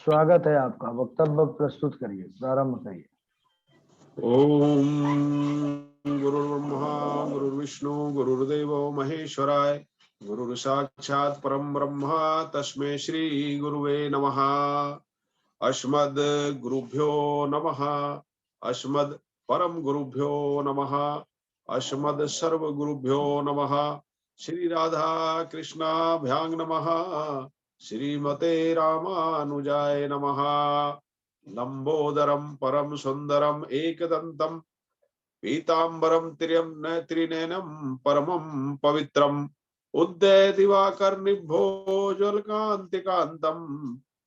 स्वागत है आपका। वक्तव्य प्रस्तुत करिए, प्रारंभ करिए। ओम गुरुर्ब्रह्मा गुरुर्विष्णु गुरुर्देवो महेश्वराय गुरुर् साक्षात् परम ब्रह्म तस्मै श्री गुरुवे नमः। अस्मद् गुरुभ्यो नमः। अस्मद् परम गुरुभ्यो नमः। अस्मद् सर्व गुरुभ्यो नमः। श्री राधा कृष्णाभ्यां नमः। श्रीमते रामानुजाय नमः। लंबोदरम परम सुंदरम एकदंतम पीतांबरम त्रिनयनम परमं पवित्रम उदय दिवाकर निभोजलकांतिकांतम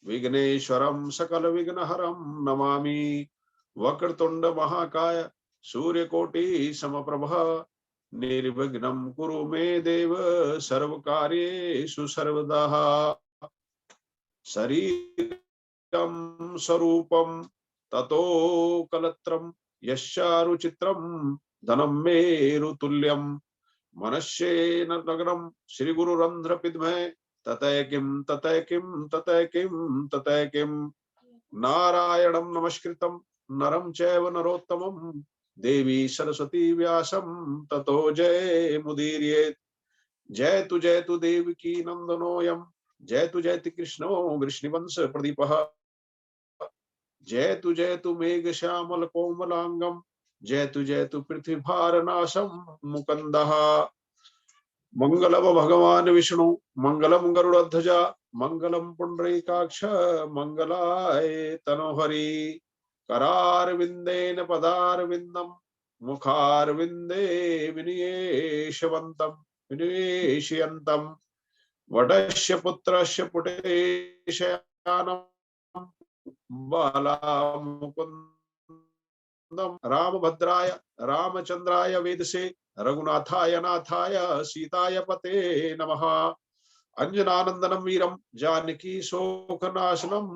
विघ्नेश्वरम सकल विघ्नहरम नमामि। वक्रतुंड महाकाय सूर्यकोटि समप्रभ निर्विघ्नं कुरु मे देव सर्वकार्येषु सर्वदा। शरीरं स्वरूपं ततो कलत्रं यश्चारुचित्रं धनं मेरुतुल्यं मनश्येन नगरं श्रीगुरुरन्ध्रपिद्महे ततः किं नारायणं नमस्कृतं नरं चैव नरोत्तमं देवी सरस्वती व्यासं ततो जयमुदीरयेत्। जयतु देवकी नंदनोऽयं जयतु कृष्णो वृष्णिवंश प्रदीपः जयतु मेघ श्यामल कोमलांगम जयतु पृथ्वीभारनाशं मुकंदः। मंगलम भगवान विष्णु मंगलम गरुड़ध्वजा मंगलम पुंडरीकाक्ष मंगलाय तनोहरि। करारविंदेन पदारविंदम मुखारविंदे विनिवेशवन्तं विनिवेशयन्तं वटस्य पुत्रस्य पुटेशयानं बालामुकुन्दं रामभद्राय रामचंद्राय वेदसे रघुनाथाय नाथाय सीताय पते नमः। अंजनानंदनं वीरं जानकी शोकनाशनं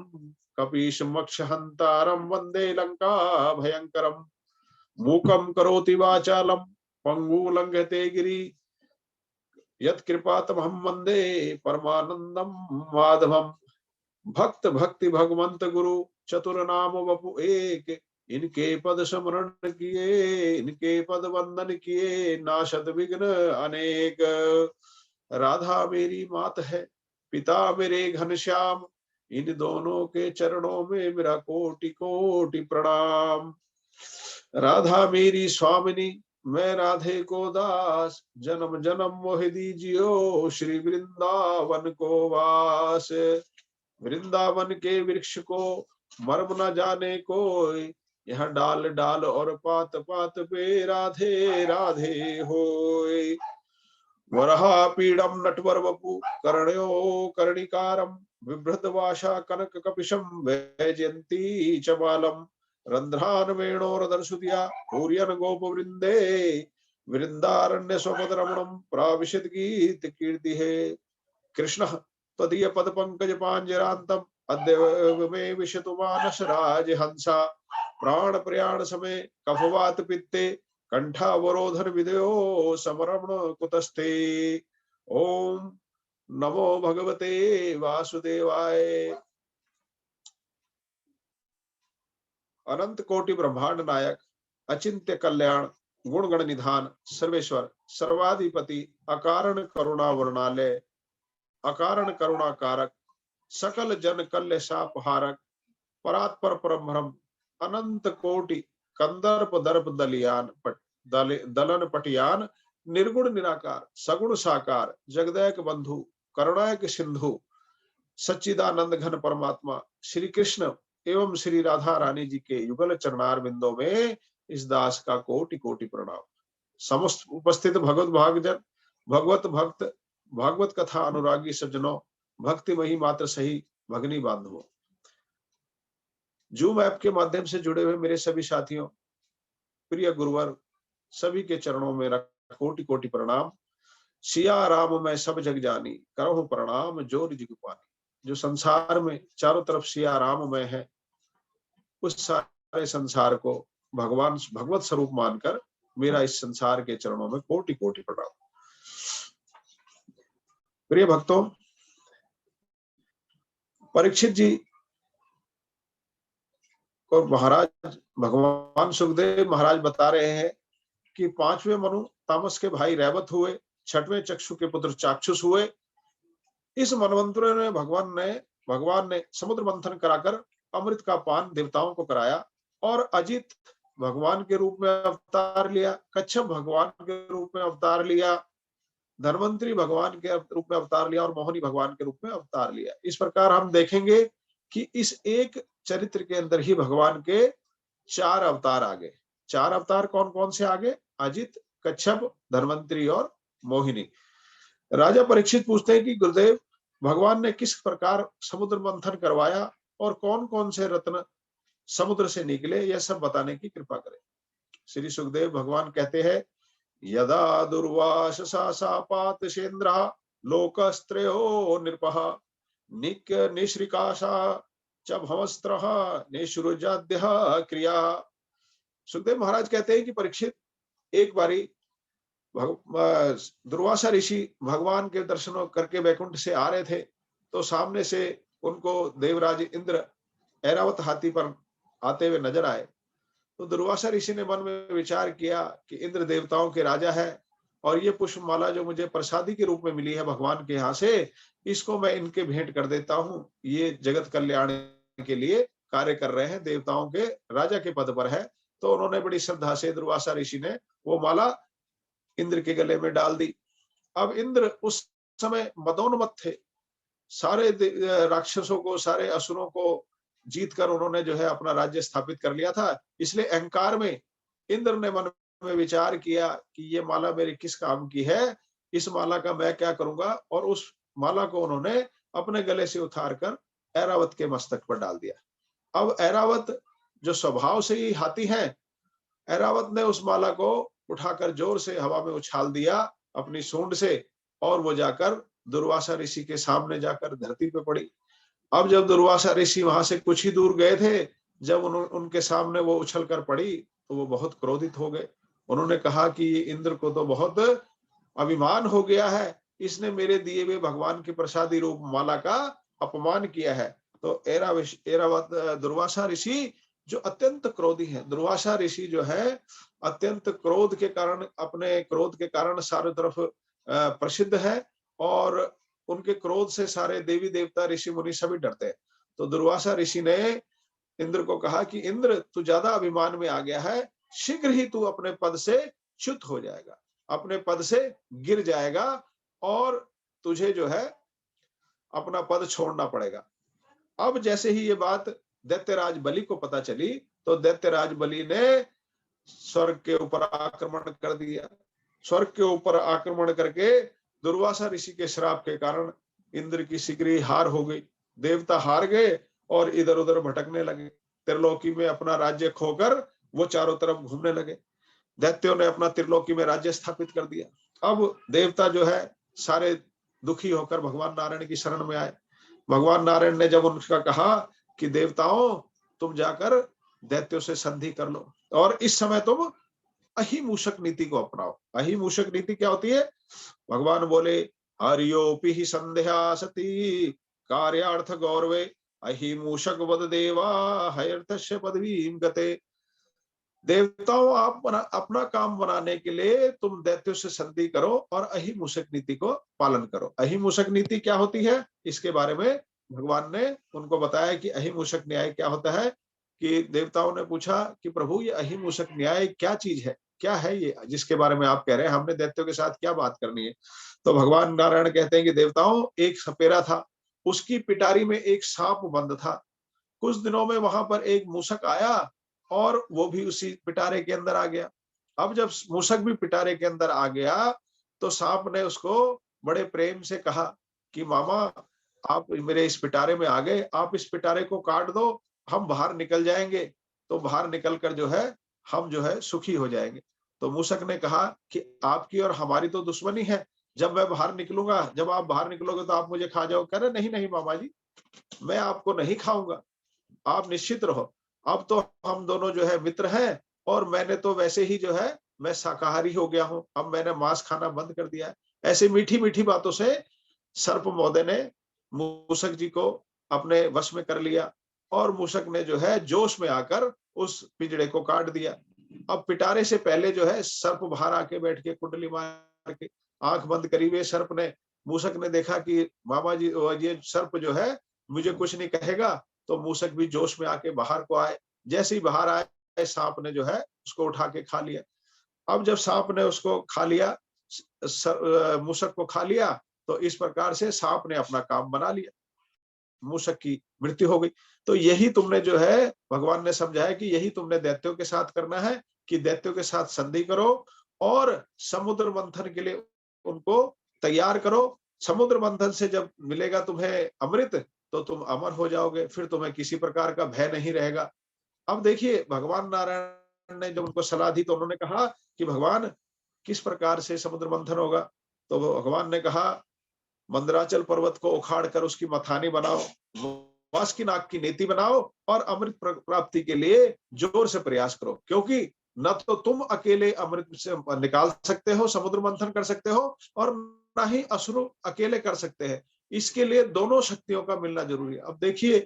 कपीशमक्षहन्तारं वन्दे लंका भयंकरम्। मूकं करोति वाचालं पंगुलंघते गिरि यत्कृपातमहं वन्दे परमानंदं माधवम्। भक्त भक्ति भगवंत गुरु चतुर नाम वपु एक इनके पद स्मरण किए इनके पद वंदन किए नाशत विघ्न अनेक। राधा मेरी मात है पिता मेरे घनश्याम इन दोनों के चरणों में मेरा कोटि कोटि प्रणाम। राधा मेरी स्वामिनी मैं राधे को दास जन्म जन्म मोह दीजियो श्री वृंदावन को वास। वृंदावन के वृक्ष को मर्म न जाने कोई यह डाल डाल और पात पात पे राधे राधे होय। वरहा पीडम नटवर वपु कर्ण्यो कर्णिकारम बिभ्रत वाशा कनक कपिशम वैजयंती चबालम रंध्रान वेणोरदर्शुतिया पूर्यन गोप वृंदे वृंदारण्य स्वपद रमणम प्राविशत गीत कीर्ति है। कृष्ण त्वदीय पद पंकज पांजरांतम अद्य मे विशतु मानस राज हंसा प्राण प्रयाण समय कफवात पित्ते कंठावरोधन विदयो समरमण कुतस्ते। ओम नमो भगवते वासुदेवाय। अनंत कोटि ब्रह्मांड नायक अचिंत्य कल्याण गुणगण निधान सर्वेश्वर सर्वाधिपति अकारण करुणा वर्णालय अकारण करुणा कारक सकल जन कल्य शापहारक परात्पर परब्रह्म अनंत कोटि कंदर्प दर्प दलियान दलन पटियान निर्गुण निराकार सगुण साकार जगदैक बंधु करुणायक सिंधु सच्चिदानंद घन परमात्मा श्री कृष्ण एवं श्री राधा रानी जी के युगल चरणार बिंदों में इस दास का कोटि कोटि प्रणाम। समस्त उपस्थित भगवत भागजन भगवत भक्त भागवत कथा अनुरागी सज्जनों भक्ति मही मात्र सही भगनी बांधवों जूम ऐप के माध्यम से जुड़े हुए मेरे सभी साथियों प्रिय गुरुवर सभी के चरणों में कोटि कोटि प्रणाम। सिया राम मैं सब जग जानी करहु प्रणाम जोर जिग पानी। जो संसार में चारों तरफ सिया राम में है उस सारे संसार को भगवान भगवत स्वरूप मानकर मेरा इस संसार के चरणों में कोटि कोटि प्रणाम। प्रिय भक्तों, परीक्षित जी को महाराज भगवान सुखदेव महाराज बता रहे हैं कि पांचवें मनु तामस के भाई रैवत हुए, छठवें चक्षु के पुत्र चाक्षुष हुए। इस मनवंतर में भगवान ने समुद्र मंथन कराकर अमृत का पान देवताओं को कराया और अजित भगवान के रूप में अवतार लिया, कच्छप भगवान के रूप में अवतार लिया, धन्वंतरी भगवान के रूप में अवतार लिया और मोहिनी भगवान के रूप में अवतार लिया। इस प्रकार हम देखेंगे कि इस एक चरित्र के अंदर ही भगवान के 4 अवतार आ गए। 4 अवतार कौन कौन से आ गए? अजित, कच्छप, धन्वंतरी और मोहिनी। राजा परीक्षित पूछते हैं कि गुरुदेव, भगवान ने किस प्रकार समुद्र मंथन करवाया और कौन कौन से रत्न समुद्र से निकले, यह सब बताने की कृपा करें। श्री सुखदेव भगवान कहते हैं, यदा दुर्वासा सापात सेन्द्रा लोकस्त्रयो नृपः निक निश्रिकाशा च भवस्त्रः निश्रुजाद्यः क्रिया। सुखदेव महाराज कहते हैं कि परीक्षित, एक बारी दुर्वासा ऋषि भगवान के दर्शन करके वैकुंठ से आ रहे थे, तो सामने से उनको देवराज इंद्र ऐरावत हाथी पर आते हुए नजर आए। तो दुर्वासा ऋषि ने मन में विचार किया कि इंद्र देवताओं के राजा है और ये पुष्पमाला जो मुझे प्रसादी के रूप में मिली है भगवान के यहाँ से, इसको मैं इनके भेंट कर देता हूँ। ये जगत कल्याण के लिए कार्य कर रहे हैं, देवताओं के राजा के पद पर है। तो उन्होंने बड़ी श्रद्धा से दुर्वासा ऋषि ने वो माला इंद्र के गले में डाल दी। अब इंद्र उस समय मदोन्मत्त थे, सारे राक्षसों को, सारे असुरों को जीत कर उन्होंने जो है अपना राज्य स्थापित कर लिया था। इसलिए अहंकार में इंद्र ने मन में विचार किया कि ये माला मेरे किस काम की है, इस माला का मैं क्या करूंगा, और उस माला को उन्होंने अपने गले से उतार कर ऐरावत के मस्तक पर डाल दिया। अब ऐरावत जो स्वभाव से ही हाथी है, ऐरावत ने उस माला को उठाकर जोर से हवा में उछाल दिया अपनी सूंड से, और वो जाकर दुर्वासा ऋषि के सामने जाकर धरती पे पड़ी। अब जब दुर्वासा ऋषि वहां से कुछ ही दूर गए थे, जब उनके सामने वो उछल कर पड़ी तो वो बहुत क्रोधित हो गए। उन्होंने कहा कि इंद्र को तो बहुत अभिमान हो गया है, इसने मेरे दिए हुए भगवान की प्रसादी रूप माला का अपमान किया है। तो ऐरावत दुर्वासा ऋषि जो अत्यंत क्रोधी है, दुर्वासा ऋषि जो है अत्यंत क्रोध के कारण, अपने क्रोध के कारण चारों तरफ प्रसिद्ध है और उनके क्रोध से सारे देवी देवता ऋषि मुनि सभी डरते हैं। तो दुर्वासा ऋषि ने इंद्र को कहा कि इंद्र, तू ज्यादा अभिमान में आ गया है, शीघ्र ही तू अपने पद से च्युत हो जाएगा, अपने पद से गिर जाएगा और तुझे जो है अपना पद छोड़ना पड़ेगा। अब जैसे ही ये बात दैत्यराज बलि को पता चली, तो दैत्यराज बलि ने स्वर्ग के ऊपर आक्रमण कर दिया। स्वर्ग के ऊपर आक्रमण करके दुर्वासा ऋषि के श्राप के कारण इंद्र की शीघ्र हार हो गई, देवता हार गए और इधर उधर भटकने लगे। त्रिलोकी में अपना राज्य खोकर वो चारों तरफ घूमने लगे। दैत्यों ने अपना त्रिलोकी में राज्य स्थापित कर दिया। अब देवता जो है सारे दुखी होकर भगवान नारायण की शरण में आए। भगवान नारायण ने जब उनका कहा कि देवताओं, तुम जाकर दैत्यों से संधि कर लो और इस समय तुम अहिमूषक नीति को अपनाओ। अहिमूषक नीति क्या होती है? भगवान बोले, हरियोपि ही संध्या सती कार्यार्थ गौरवे अहिमूषक वद देवा हयर्थस्य पदवीं गते। देवताओं, आप अपना काम बनाने के लिए तुम दैत्यों से संधि करो और अहिमूषक नीति को पालन करो। अहिमूषक नीति क्या होती है, इसके बारे में भगवान ने उनको बताया कि अहिमूषक न्याय क्या होता है। कि देवताओं ने पूछा कि प्रभु, ये अहिमूषक न्याय क्या चीज है, क्या है ये जिसके बारे में आप कह रहे हैं, हमने दैत्यों के साथ क्या बात करनी है? तो भगवान नारायण कहते हैं कि देवताओं, एक सपेरा था, उसकी पिटारी में एक सांप बंद था। कुछ दिनों में वहां पर एक मूषक आया और वो भी उसी पिटारे के अंदर आ गया। अब जब मूषक भी पिटारे के अंदर आ गया, तो सांप ने उसको बड़े प्रेम से कहा कि मामा, आप मेरे इस पिटारे में आ गए, आप इस पिटारे को काट दो, हम बाहर निकल जाएंगे। तो बाहर निकल कर जो है हम जो है सुखी हो जाएंगे। तो मूषक ने कहा कि आपकी और हमारी तो दुश्मनी है, जब मैं बाहर निकलूंगा, जब आप बाहर निकलोगे तो आप मुझे खा जाओ। कह रहे, नहीं नहीं मामा जी, मैं आपको नहीं खाऊंगा, आप निश्चित रहो। अब तो हम दोनों जो है मित्र हैं, और मैंने तो वैसे ही जो है मैं शाकाहारी हो गया हूं, अब मैंने मांस खाना बंद कर दिया है। ऐसे मीठी मीठी बातों से सर्प महोदय ने मूषक जी को अपने वश में कर लिया और मूषक ने जो है जोश में आकर उस पिंजड़े को काट दिया। अब पिटारे से पहले जो है सर्प बाहर आके बैठ के कुंडली मार के आंख बंद करी हुए सर्प ने, मूषक ने देखा कि मामा जी ये सर्प जो है मुझे कुछ नहीं कहेगा, तो मूषक भी जोश में आके बाहर को आए। जैसे ही बाहर आए सांप ने जो है उसको उठा के खा लिया। अब जब सांप ने उसको खा लिया, मूषक को खा लिया, तो इस प्रकार से सांप ने अपना काम बना लिया, मूषक की मृत्यु हो गई। तो यही तुमने जो है भगवान ने समझाया कि यही तुमने दैत्यों के साथ करना है कि दैत्यों के साथ संधि करो और समुद्र मंथन के लिए उनको तैयार करो। समुद्र मंथन से जब मिलेगा तुम्हें अमृत तो तुम अमर हो जाओगे, फिर तुम्हें किसी प्रकार का भय नहीं रहेगा। अब देखिए भगवान नारायण ने जब उनको सलाह दी तो उन्होंने कहा कि भगवान किस प्रकार से समुद्र मंथन होगा? तो भगवान ने कहा मंदराचल पर्वत को उखाड़ कर उसकी मथानी बनाओ, वासुकीनाग की नेति बनाओ और अमृत प्राप्ति के लिए जोर से प्रयास करो, क्योंकि न तो तुम अकेले अमृत से निकाल सकते हो, समुद्र मंथन कर सकते हो, और न ही असुर अकेले कर सकते हैं। इसके लिए दोनों शक्तियों का मिलना जरूरी है। अब देखिए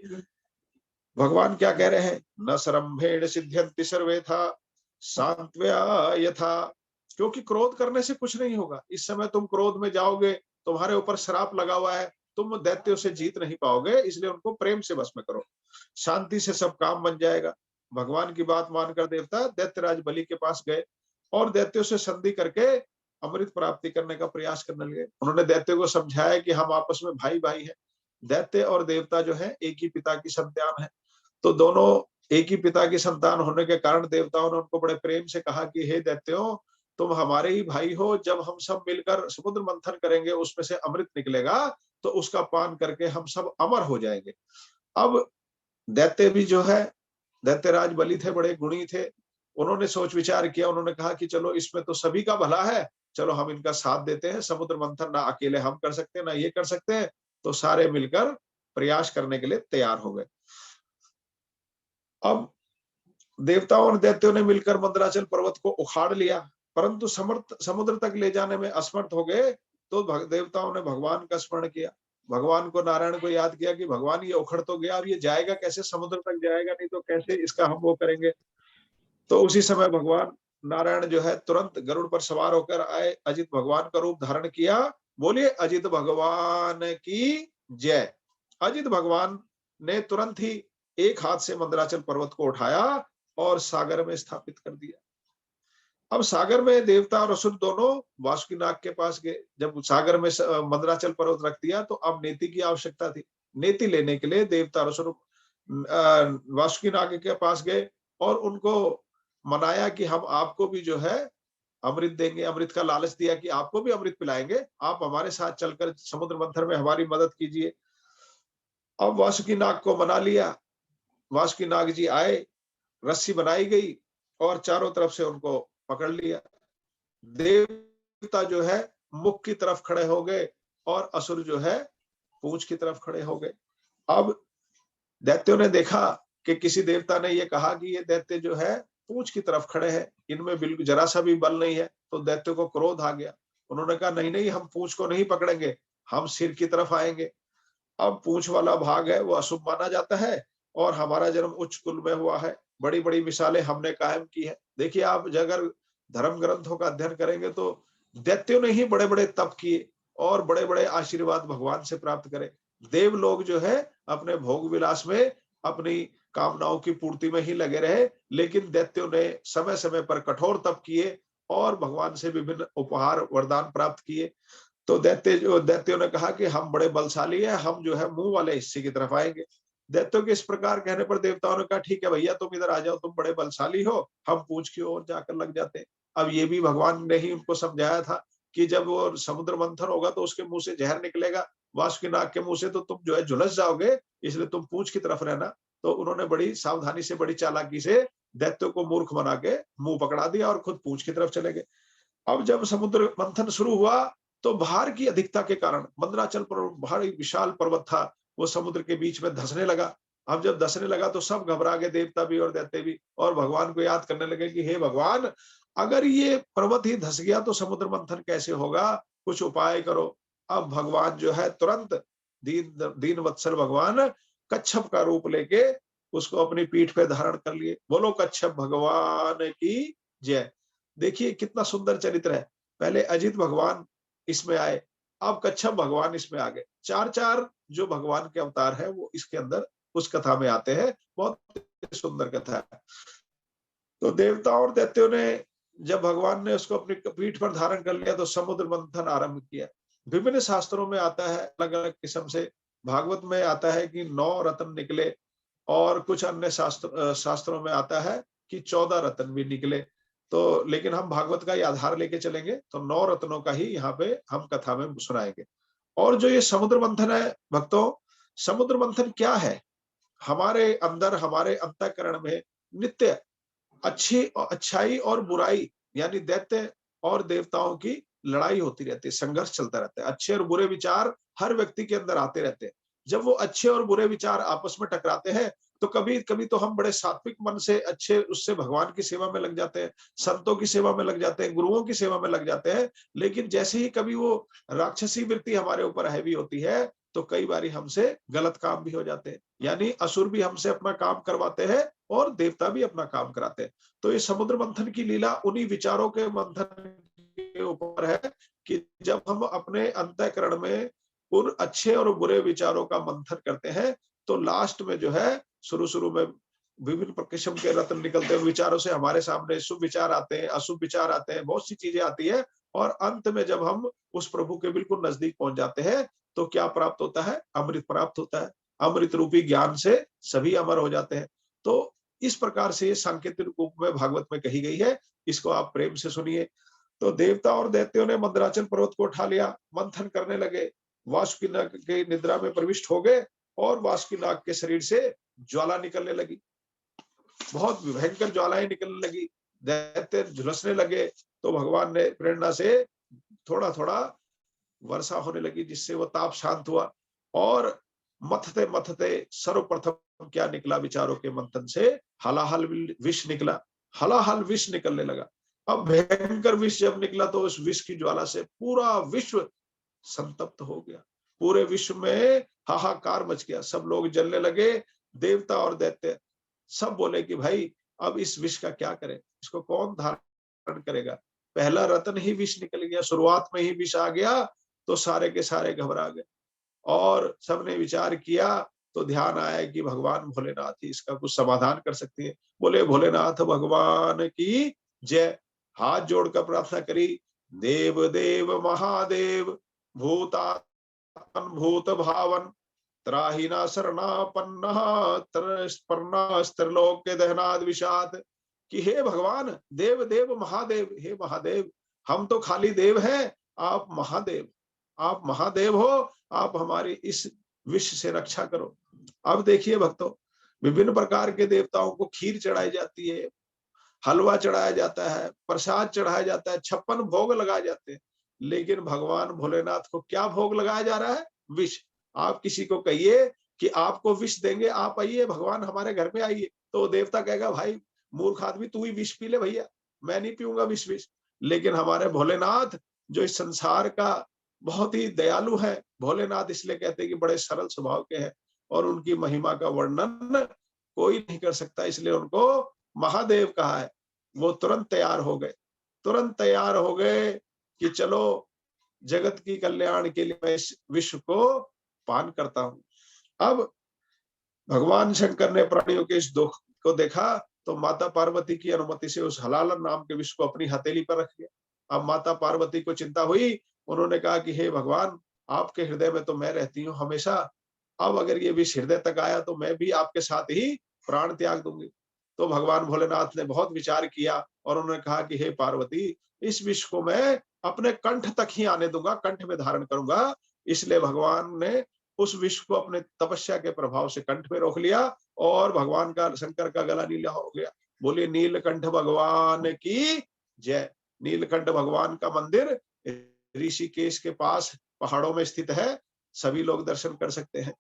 भगवान क्या कह रहे हैं, न सरंभेण सिद्ध्यन्ति सर्वे था सांत्वया यथा, क्योंकि क्रोध करने से कुछ नहीं होगा। इस समय तुम क्रोध में जाओगे, तुम्हारे ऊपर श्राप लगा हुआ है, तुम दैत्यों से जीत नहीं पाओगे, इसलिए उनको प्रेम से वश में करो, शांति से सब काम बन जाएगा। भगवान की बात मानकर देवता दैत्यराज बलि के पास गए और दैत्यों से संधि करके अमृत प्राप्ति करने का प्रयास करने लगे। उन्होंने दैत्यों को समझाया कि हम आपस में भाई भाई हैं, दैत्य और देवता जो है एक ही पिता की संतान है, तो दोनों एक ही पिता की संतान होने के कारण देवताओं ने उनको बड़े प्रेम से कहा कि हे दैत्यों, तुम हमारे ही भाई हो, जब हम सब मिलकर समुद्र मंथन करेंगे उसमें से अमृत निकलेगा तो उसका पान करके हम सब अमर हो जाएंगे। अब दैत्य भी जो है, दैत्यराज बलि थे, बड़े गुणी थे, उन्होंने सोच विचार किया, उन्होंने कहा कि चलो इसमें तो सभी का भला है, चलो हम इनका साथ देते हैं, समुद्र मंथन ना अकेले हम कर सकते हैं ना ये कर सकते हैं, तो सारे मिलकर प्रयास करने के लिए तैयार हो गए। अब देवताओं और दैत्यों ने मिलकर मंदराचल पर्वत को उखाड़ लिया, परंतु समुद्र तक ले जाने में असमर्थ हो गए। तो देवताओं ने भगवान का स्मरण किया, भगवान को, नारायण को याद किया कि भगवान ये उखड़ तो गया, अब ये जाएगा कैसे, समुद्र तक जाएगा नहीं तो कैसे इसका हम वो करेंगे। तो उसी समय भगवान नारायण जो है तुरंत गरुड़ पर सवार होकर आए, अजित भगवान का रूप धारण किया। बोलिए अजित भगवान की जय। अजित भगवान ने तुरंत ही एक हाथ से मंदराचल पर्वत को उठाया और सागर में स्थापित कर दिया। अब सागर में देवता और असुर दोनों वासुकीनाग के पास गए। जब सागर में मंदराचल पर्वत रख दिया तो अब नेति की आवश्यकता थी। नेति लेने के लिए देवता और असुर वासुकीनाग के पास गए और उनको मनाया कि हम आपको भी जो है अमृत देंगे, अमृत का लालच दिया कि आपको भी अमृत पिलाएंगे, आप हमारे साथ चलकर समुद्र मंथन में हमारी मदद कीजिए। अब वासुकीनाग को मना लिया, वासुकीनाग जी आए, रस्सी बनाई गई और चारों तरफ से उनको पकड़ लिया। देवता जो है मुख की तरफ खड़े हो गए और असुर जो है पूंछ की तरफ खड़े हो गए। अब दैत्यों ने देखा कि किसी देवता ने ये कहा कि ये दैत्य जो है पूंछ की तरफ खड़े हैं, इनमें बिल्कुल जरा सा भी बल नहीं है, तो दैत्यों को क्रोध आ गया। उन्होंने कहा नहीं नहीं, हम पूंछ को नहीं पकड़ेंगे, हम सिर की तरफ आएंगे। अब पूंछ वाला भाग है वो अशुभ माना जाता है और हमारा जन्म उच्च कुल में हुआ है, बड़ी बड़ी मिसालें हमने कायम की है। देखिए आप अगर धर्म ग्रंथों का अध्ययन करेंगे तो दैत्यों ने ही बड़े बड़े तप किए और बड़े बड़े आशीर्वाद भगवान से प्राप्त करे। देव लोग जो है अपने भोग विलास में अपनी कामनाओं की पूर्ति में ही लगे रहे, लेकिन दैत्यों ने समय समय पर कठोर तप किए और भगवान से विभिन्न उपहार वरदान प्राप्त किए। तो दैत्यों ने कहा कि हम बड़े बलशाली हैं, हम जो है मुंह वाले हिस्से की तरफ आएंगे। दैत्यों के इस प्रकार कहने पर देवताओं ने कहा ठीक है भैया, तुम इधर आ जाओ, तुम बड़े बलशाली हो, हम पूंछ की ओर जाकर लग जाते हैं। अब ये भी भगवान ने ही उनको समझाया था कि जब वो समुद्र मंथन होगा तो उसके मुंह से जहर निकलेगा, वासुकीनाग के मुंह से तो तुम जो है झुलस जाओगे, इसलिए तुम पूंछ की तरफ रहना। तो उन्होंने बड़ी सावधानी से, बड़ी चालाकी से दैत्यों को मूर्ख बना के मुंह पकड़ा दिया और खुद पूंछ की तरफ चले गए। अब जब समुद्र मंथन शुरू हुआ तो भार की अधिकता के कारण मंदराचल पर भारी विशाल पर्वत था, वो समुद्र के बीच में धंसने लगा। अब जब धंसने लगा तो सब घबरा गए, देवता भी और दैत्य भी, और भगवान को याद करने लगे कि हे भगवान, अगर ये पर्वत ही धंस गया तो समुद्र मंथन कैसे होगा, कुछ उपाय करो। अब भगवान जो है तुरंत दीन दीन वत्सल भगवान कच्छप का रूप लेके उसको अपनी पीठ पे धारण कर लिए। बोलो कच्छप भगवान की जय। देखिए कितना सुंदर चरित्र है। पहले अजित भगवान इसमें आए, अब कच्छप भगवान इसमें आ गए। चार चार जो भगवान के अवतार है वो इसके अंदर उस कथा में आते हैं। बहुत सुंदर कथा है। तो देवताओं और दैत्यों ने जब भगवान ने उसको अपनी पीठ पर धारण कर लिया तो समुद्र मंथन आरंभ किया। विभिन्न शास्त्रों में आता है अलग अलग किस्म से। भागवत में आता है कि 9 रत्न निकले, और कुछ अन्य शास्त्रों में आता है कि 14 रत्न भी निकले। तो लेकिन हम भागवत का ही आधार लेके चलेंगे, तो 9 रत्नों का ही यहाँ पे हम कथा में सुनाएंगे। और जो ये समुद्र मंथन है भक्तों, समुद्र मंथन क्या है? हमारे अंदर, हमारे अंतःकरण में नित्य अच्छाई और बुराई यानी दैत्य और देवताओं की लड़ाई होती रहती है, संघर्ष चलता रहता है। अच्छे और बुरे विचार हर व्यक्ति के अंदर आते रहते हैं। जब वो अच्छे और बुरे विचार आपस में टकराते हैं तो कभी कभी तो हम बड़े सात्विक मन से अच्छे उससे भगवान की सेवा में लग जाते हैं, संतों की सेवा में लग जाते हैं, गुरुओं की सेवा में लग जाते हैं। लेकिन जैसे ही कभी वो राक्षसी वृत्ति हमारे ऊपर हैवी होती है तो कई बारी हमसे गलत काम भी हो जाते हैं। यानी असुर भी हमसे अपना काम करवाते हैं और देवता भी अपना काम कराते हैं। तो ये समुद्र मंथन की लीला उन्हीं विचारों के मंथन के ऊपर है कि जब हम अपने अंतःकरण में उन अच्छे और बुरे विचारों का मंथन करते हैं तो लास्ट में जो है, शुरू में विभिन्न किस्म के रत्न निकलते हैं। विचारों से हमारे सामने शुभ विचार आते हैं, अशुभ विचार आते हैं, बहुत सी चीजें आती है। और अंत में जब हम उस प्रभु के बिल्कुल नजदीक पहुंच जाते हैं तो क्या प्राप्त होता है? अमृत प्राप्त होता है। अमृत रूपी ज्ञान से सभी अमर हो जाते हैं। तो इस प्रकार से ये सांकेतिक रूप में भागवत में कही गई है। इसको आप प्रेम से सुनिए। तो देवता और दैत्यों ने मंदराचल पर्वत को उठा लिया, मंथन करने लगे, वासुकीनाग के निद्रा में प्रविष्ट हो गए और वासुकीनाग के शरीर से ज्वाला निकलने लगी। बहुत भयंकर ज्वालाएं निकलने लगी, दैत्य झुलसने लगे। तो भगवान ने प्रेरणा से थोड़ा थोड़ा वर्षा होने लगी जिससे वो ताप शांत हुआ। और मथते मथते सर्वप्रथम क्या निकला विचारों के मंथन से? हलाहल विष निकला। हलाहल विष निकलने लगा। अब भयंकर विष जब निकला तो उस विष की ज्वाला से पूरा विश्व संतप्त हो गया। पूरे विश्व में हाहाकार मच गया, सब लोग जलने लगे। देवता और दैत्य सब बोले कि भाई अब इस विष का क्या करें, इसको कौन धारण करेगा? पहला रत्न ही विष निकल गया, शुरुआत में ही विष आ गया तो सारे के सारे घबरा गए। और सबने विचार किया तो ध्यान आया कि भगवान भोलेनाथ ही इसका कुछ समाधान कर सकते हैं। बोले भोलेनाथ भगवान की जय। हाथ जोड़कर प्रार्थना करी, देव देव महादेव भूतात्मन भूत भावन त्राहिना शरणापन्नः त्रैलोक्य दहनाद विषाद। कि हे भगवान, देव देव महादेव, हे महादेव, हम तो खाली देव हैं, आप महादेव, आप महादेव हो, आप हमारी इस विष से रक्षा करो। अब देखिए भक्तों, विभिन्न प्रकार के देवताओं को खीर चढ़ाई जाती है, हलवा चढ़ाया जाता है, प्रसाद चढ़ाया जाता है, 56 भोग लगाए जाते हैं। लेकिन भगवान भोलेनाथ को क्या भोग लगाया जा रहा है? विष। आप किसी को कहिए कि आपको विष देंगे, आप आइए भगवान हमारे घर में आइए, तो देवता कहेगा भाई मूर्ख आदमी, तू ही विष पी ले भैया, मैं नहीं पीऊंगा विष। लेकिन हमारे भोलेनाथ जो इस संसार का बहुत ही दयालु है, भोलेनाथ इसलिए कहते हैं कि बड़े सरल स्वभाव के हैं और उनकी महिमा का वर्णन कोई नहीं कर सकता, इसलिए उनको महादेव कहा है। वो तुरंत तैयार हो गए, तुरंत तैयार हो गए कि चलो जगत की कल्याण के लिए मैं इस विश्व को पान करता हूं। अब भगवान शंकर ने प्राणियों के इस दुख को देखा तो माता पार्वती की अनुमति से उस हलालन नाम के विष को अपनी हथेली पर रख लिया। अब माता पार्वती को चिंता हुई, उन्होंने कहा कि हे भगवान, आपके हृदय में तो मैं रहती हूँ हमेशा, अब अगर ये विष हृदय तक आया तो मैं भी आपके साथ ही प्राण त्याग दूंगी। तो भगवान भोलेनाथ ने बहुत विचार किया और उन्होंने कहा कि हे पार्वती, इस विष को मैं अपने कंठ तक ही आने दूंगा, कंठ में धारण करूंगा। इसलिए भगवान ने उस विष को अपने तपस्या के प्रभाव से कंठ में रोक लिया और भगवान का, शंकर का गला नीला हो गया। बोलिए नीलकंठ भगवान की जय। नीलकंठ भगवान का मंदिर ऋषिकेश के पास पहाड़ों में स्थित है, सभी लोग दर्शन कर सकते हैं।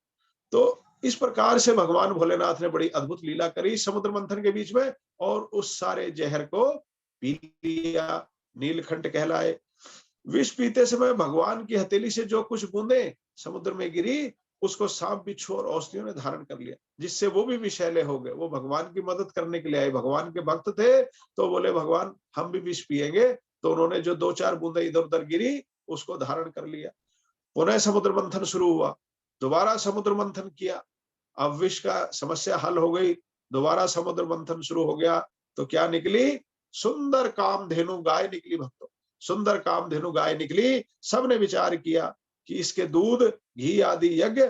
तो इस प्रकार से भगवान भोलेनाथ ने बड़ी अद्भुत लीला करी समुद्र मंथन के बीच में और उस सारे जहर को पी लिया, नीलकंठ कहलाए। विष पीते समय भगवान की हथेली से जो कुछ बूंदे समुद्र में गिरी उसको सांप बिच्छू और औषधियों ने धारण कर लिया, जिससे वो भी विषैले हो गए। वो भगवान की मदद करने के लिए आए, भगवान के भक्त थे, तो बोले भगवान हम भी विष पिएंगे। तो उन्होंने जो 2-4 बूंदें इधर उधर गिरी उसको धारण कर लिया। पुनः समुद्र मंथन शुरू हुआ, दोबारा समुद्र मंथन किया। अब विष का समस्या हल हो गई, दोबारा समुद्र मंथन शुरू हो गया। तो क्या निकली? सुंदर कामधेनु गाय निकली भक्तों, सुंदर कामधेनु गाय निकली। सबने विचार किया कि इसके दूध, घी आदि यज्ञ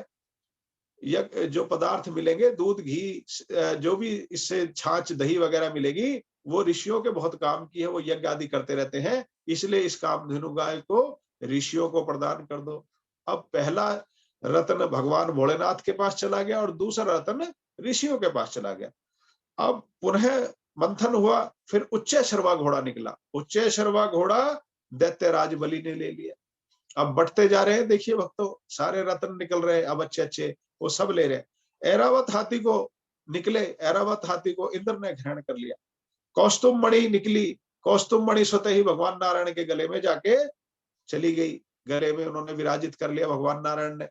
जो पदार्थ मिलेंगे, दूध, घी, जो भी इससे छाछ, दही वगैरह मिलेगी, वो ऋषियों के बहुत काम की है, वो यज्ञ आदि करते रहते हैं, इसलिए इस कामधेनु गाय को ऋषियों को प्रदान कर दो। अब पहला रत्न भगवान भोलेनाथ के पास चला गया और दूसरा रत्न ऋषियों के पास चला गया। अब पुनः मंथन हुआ, फिर उच्चैश्रवा घोड़ा निकला। उच्चैश्रवा घोड़ा दैत्यराज बलि ने ले लिया। अब बढ़ते जा रहे हैं, देखिए भक्तों, सारे रत्न निकल रहे हैं अब अच्छे अच्छे, वो सब ले रहे हैं। ऐरावत हाथी को निकले, ऐरावत हाथी को इंद्र ने ग्रहण कर लिया। कौस्तुभ मणि निकली, कौस्तुभ मणि स्वतः ही भगवान नारायण के गले में जाके चली गई, गले में उन्होंने विराजित कर लिया भगवान नारायण ने।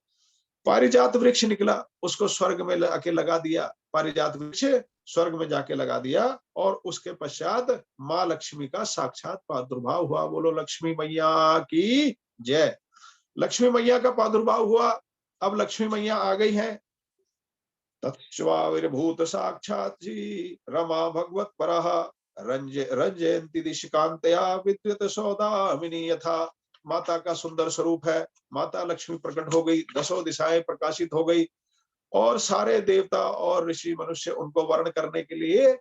पारिजात वृक्ष निकला, उसको स्वर्ग में आके लगा दिया, पारिजात वृक्ष स्वर्ग में जाके लगा दिया। और उसके पश्चात माँ लक्ष्मी का साक्षात प्रादुर्भाव हुआ। बोलो लक्ष्मी मैया की जय। लक्ष्मी मैया का प्रादुर्भाव हुआ। अब लक्ष्मी मैया आ गई हैं। तत्स्वाविर्भूत साक्षात जी रमा भगवत परः रंजयंती दिशिकांतया विद्युत सौदामिनी यथा। माता का सुंदर स्वरूप है, माता लक्ष्मी प्रकट हो गई, दसों दिशाएं प्रकाशित हो गई और सारे देवता और ऋषि मनुष्य उनको वर्ण करने के लिए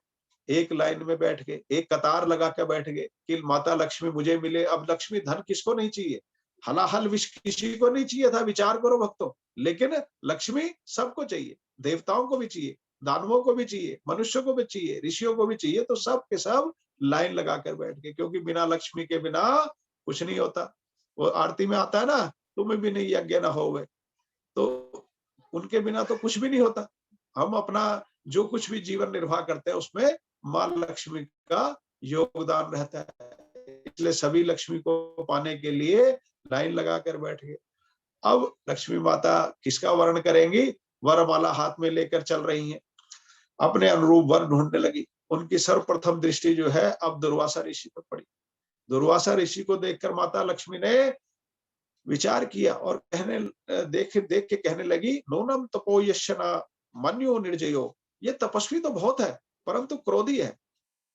एक लाइन में बैठ गए, एक कतार लगा के बैठ गए कि माता लक्ष्मी मुझे मिले। अब लक्ष्मी धन किसको नहीं चाहिए, हलाहल विष किसी को नहीं चाहिए था, विचार करो भक्तों। लेकिन लक्ष्मी सबको चाहिए, देवताओं को भी चाहिए, दानवों को भी चाहिए, मनुष्यों को भी चाहिए, ऋषियों को भी चाहिए। तो सब के सब लाइन लगाकर बैठ गए, क्योंकि बिना लक्ष्मी के बिना कुछ नहीं होता। वो आरती में आता है ना, तुम्हें भी नहीं यज्ञ न होवे, तो उनके बिना तो कुछ भी नहीं होता। हम अपना जो कुछ भी जीवन निर्वाह करते हैं उसमें माँ लक्ष्मी का योगदान रहता है, इसलिए सभी लक्ष्मी को पाने के लिए लाइन लगाकर बैठ गए। अब लक्ष्मी माता किसका वर्ण करेंगी? वरमाला हाथ में लेकर चल रही हैं, अपने अनुरूप वर ढूंढने लगी। उनकी सर्वप्रथम दृष्टि जो है अब दुर्वासा ऋषि पर पड़ी। दुर्वासा ऋषि को देखकर माता लक्ष्मी ने विचार किया और देख के कहने लगी, नूनम तपो यशना मन्यो निर्जयो। ये तपस्वी तो बहुत है परंतु क्रोधी है,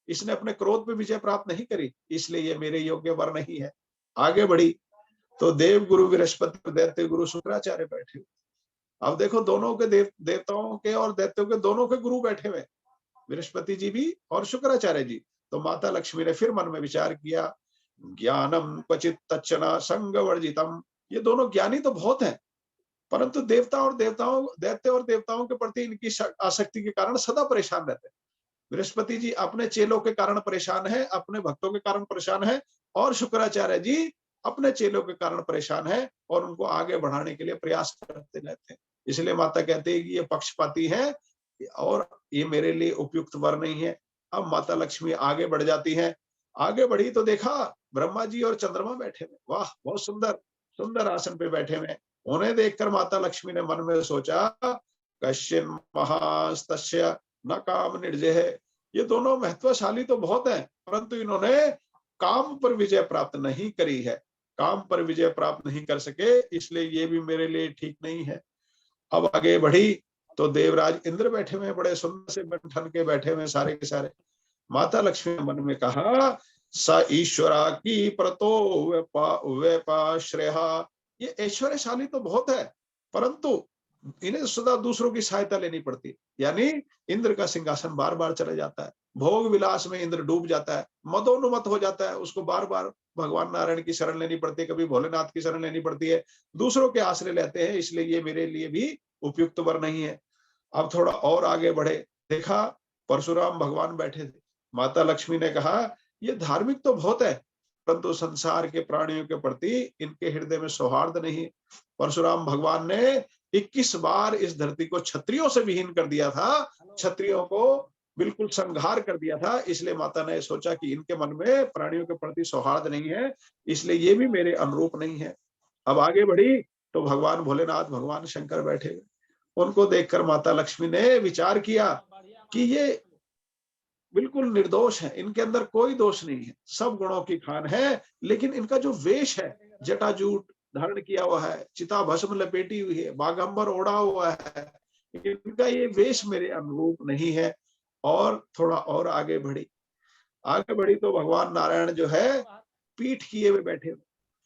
इसने अपने क्रोध पे विजय प्राप्त नहीं करी, इसलिए ये मेरे योग्य वर नहीं है। आगे बढ़ी तो देव गुरु बृहस्पति, दैत्य गुरु शुक्राचार्य बैठे। अब देखो दोनों के देवताओं के और दैत्यों के दोनों के गुरु बैठे हुए, बृहस्पति जी भी और शुक्राचार्य जी। तो माता लक्ष्मी ने फिर मन में विचार किया, ज्ञानम क्वचित तच्चना संग वर्जितम। ये दोनों ज्ञानी तो बहुत हैं, परंतु दैत्य और देवताओं के प्रति इनकी आसक्ति के कारण सदा परेशान रहते हैं। बृहस्पति जी अपने चेलों के कारण परेशान है, अपने भक्तों के कारण परेशान है, और शुक्राचार्य जी अपने चेलों के कारण परेशान है और उनको आगे बढ़ाने के लिए प्रयास करते रहते हैं। इसलिए माता कहती है कि ये पक्षपाती है और ये मेरे लिए उपयुक्त वर नहीं है। अब माता लक्ष्मी आगे बढ़ जाती है। आगे बढ़ी तो देखा ब्रह्मा जी और चंद्रमा बैठे हुए, वाह बहुत सुंदर सुंदर आसन पे बैठे हुए। उन्हें देखकर माता लक्ष्मी ने मन में सोचा, कश्चिन महास्तस्य न काम निर्जय। ये दोनों महत्वशाली तो बहुत हैं, परंतु इन्होंने काम पर विजय प्राप्त नहीं करी है, काम पर विजय प्राप्त नहीं कर सके, इसलिए ये भी मेरे लिए ठीक नहीं है। अब आगे बढ़ी तो देवराज इंद्र बैठे हुए, बड़े सुंदर से ठन के बैठे हुए सारे के सारे। माता लक्ष्मी ने मन में कहा, स ईश्वरा की प्रतो व्यपाश्रय। ये ऐश्वर्यशाली तो बहुत है, परंतु इन्हें सदा दूसरों की सहायता लेनी पड़ती, यानी इंद्र का सिंहासन बार बार चला जाता है, भोग विलास में इंद्र डूब जाता है, मदोन्मत्त हो जाता है, उसको बार बार भगवान नारायण की शरण लेनी पड़ती है, कभी भोलेनाथ की शरण लेनी पड़ती है, दूसरों के आश्रय लेते हैं, इसलिए ये मेरे लिए भी उपयुक्त वर नहीं है। अब थोड़ा और आगे बढ़े, देखा परशुराम भगवान बैठे थे। माता लक्ष्मी ने कहा, ये धार्मिक तो बहुत है, परंतु संसार के प्राणियों के प्रति इनके हृदय में सौहार्द नहीं। परशुराम भगवान ने 21 बार इस धरती को क्षत्रियों से विहीन कर दिया था, क्षत्रियों को बिल्कुल संहार कर दिया था, इसलिए माता ने सोचा कि इनके मन में प्राणियों के प्रति सौहार्द नहीं है, इसलिए ये भी मेरे अनुरूप नहीं है। अब आगे बढ़ी तो भगवान भोलेनाथ, भगवान शंकर बैठे हुए। उनको देखकर माता लक्ष्मी ने विचार किया कि ये बिल्कुल निर्दोष है, इनके अंदर कोई दोष नहीं है, सब गुणों की खान है, लेकिन इनका जो वेश है, जटाजूट धारण किया हुआ है, चिता भस्म लपेटी हुई है, बागंबर ओढ़ा हुआ है, इनका ये वेश मेरे अनुरूप नहीं है। और थोड़ा और आगे बढ़ी तो भगवान नारायण जो है पीठ किए हुए बैठे हुए,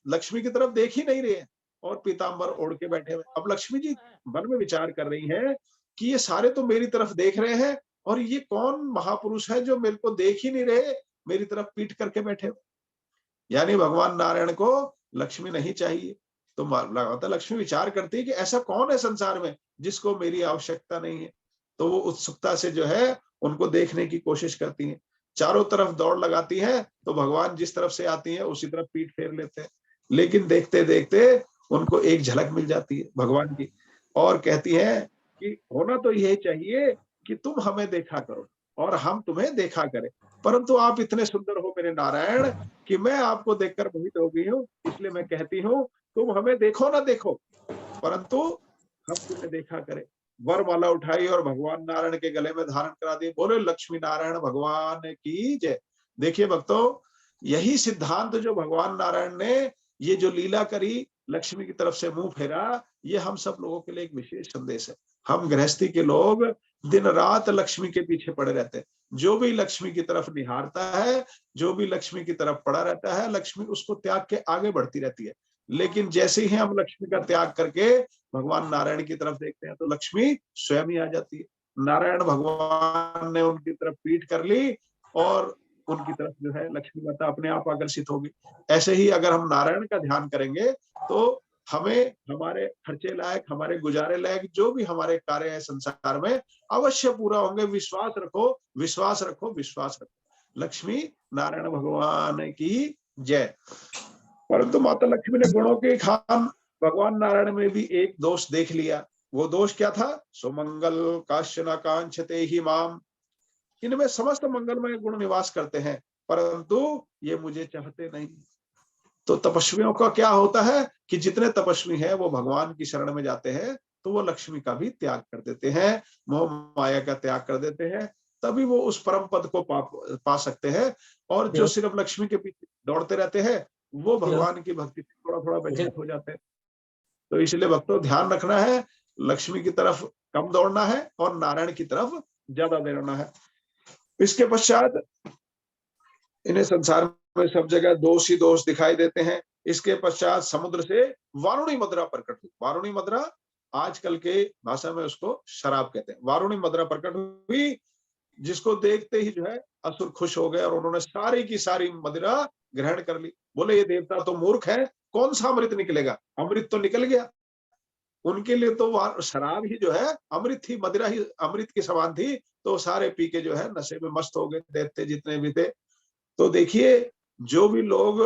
लक्ष्मी की तरफ देख ही नहीं रहे हैं और पीतांबर ओढ़ के बैठे हुए। अब लक्ष्मी जी मन में विचार कर रही हैं कि ये सारे तो मेरी तरफ देख रहे हैं और ये कौन महापुरुष है जो मेरे को देख ही नहीं रहे, मेरी तरफ पीठ करके बैठे हुए। यानी भगवान नारायण को लक्ष्मी नहीं चाहिए। तो माता लक्ष्मी विचार करती है कि ऐसा कौन है संसार में जिसको मेरी आवश्यकता नहीं है। तो वो उत्सुकता से जो है उनको देखने की कोशिश करती है, चारों तरफ दौड़ लगाती है, तो भगवान जिस तरफ से आती है उसी तरफ पीठ फेर लेते हैं। लेकिन देखते देखते उनको एक झलक मिल जाती है भगवान की और कहती है कि होना तो यही चाहिए कि तुम हमें देखा करो और हम तुम्हें देखा करें, परंतु आप इतने सुंदर हो मेरे नारायण कि मैं आपको देखकर मोहित हो गई हूँ, इसलिए मैं कहती हूँ तुम हमें देखो ना देखो, परंतु हम तुम्हें देखा करें। वरमाला उठाई और भगवान नारायण के गले में धारण करा दी। बोले लक्ष्मी नारायण भगवान की जय। देखिए भक्तों, यही सिद्धांत जो भगवान नारायण ने ये जो लीला करी, लक्ष्मी की तरफ से मुंह फेरा, ये हम सब लोगों के लिए एक विशेष संदेश है। हम गृहस्थी के लोग दिन रात लक्ष्मी के पीछे पड़े रहते हैं। जो भी लक्ष्मी की तरफ निहारता है, जो भी लक्ष्मी की तरफ पड़ा रहता है, लक्ष्मी उसको त्याग के आगे बढ़ती रहती है। लेकिन जैसे ही हम लक्ष्मी का त्याग करके भगवान नारायण की तरफ देखते हैं तो लक्ष्मी स्वयं ही आ जाती है। नारायण भगवान ने उनकी तरफ पीठ कर ली और उनकी तरफ जो है लक्ष्मी माता अपने आप आकर्षित होगी। ऐसे ही अगर हम नारायण का ध्यान करेंगे तो हमें हमारे खर्चे लायक, हमारे गुजारे लायक जो भी हमारे कार्य है संसार में अवश्य पूरा होंगे। विश्वास रखो, विश्वास रखो, विश्वास रखो। लक्ष्मी नारायण भगवान की जय। परंतु माता लक्ष्मी ने गुणों के खान भगवान नारायण में भी एक दोष देख लिया। वो दोष क्या था? सुमंगल काश्चन कांक्षते ही माम। इनमें समस्त मंगलमय गुण निवास करते हैं, परंतु ये मुझे चाहते नहीं। तो तपस्वियों का क्या होता है कि जितने तपस्वी हैं वो भगवान की शरण में जाते हैं तो वो लक्ष्मी का भी त्याग कर देते हैं, मोह माया का त्याग कर देते हैं, तभी वो उस परम पद को पा सकते हैं। और जो सिर्फ लक्ष्मी के पीछे दौड़ते रहते हैं वो भगवान की भक्ति से थोड़ा थोड़ा व्यतीत हो जाते हैं। तो इसलिए भक्तों ध्यान रखना है, लक्ष्मी की तरफ कम दौड़ना है और नारायण की तरफ ज्यादा दौड़ना है। इसके पश्चात इन्हें संसार में सब जगह दोष ही दोष दिखाई देते हैं। इसके पश्चात समुद्र से वारुणी मदरा प्रकट हुई। वारुणी मदरा आजकल के भाषा में उसको शराब कहते हैं। वारुणी मदरा प्रकट हुई, जिसको देखते ही जो है असुर खुश हो गए और उन्होंने सारी की सारी मदिरा ग्रहण कर ली। बोले ये देवता तो मूर्ख है, कौन सा अमृत निकलेगा, अमृत तो निकल गया। उनके लिए तो शराब ही जो है अमृत थी, मदिरा ही अमृत की समान थी। तो सारे पी के जो है नशे में मस्त हो गए, दैत्य जितने भी थे। तो देखिए, जो भी लोग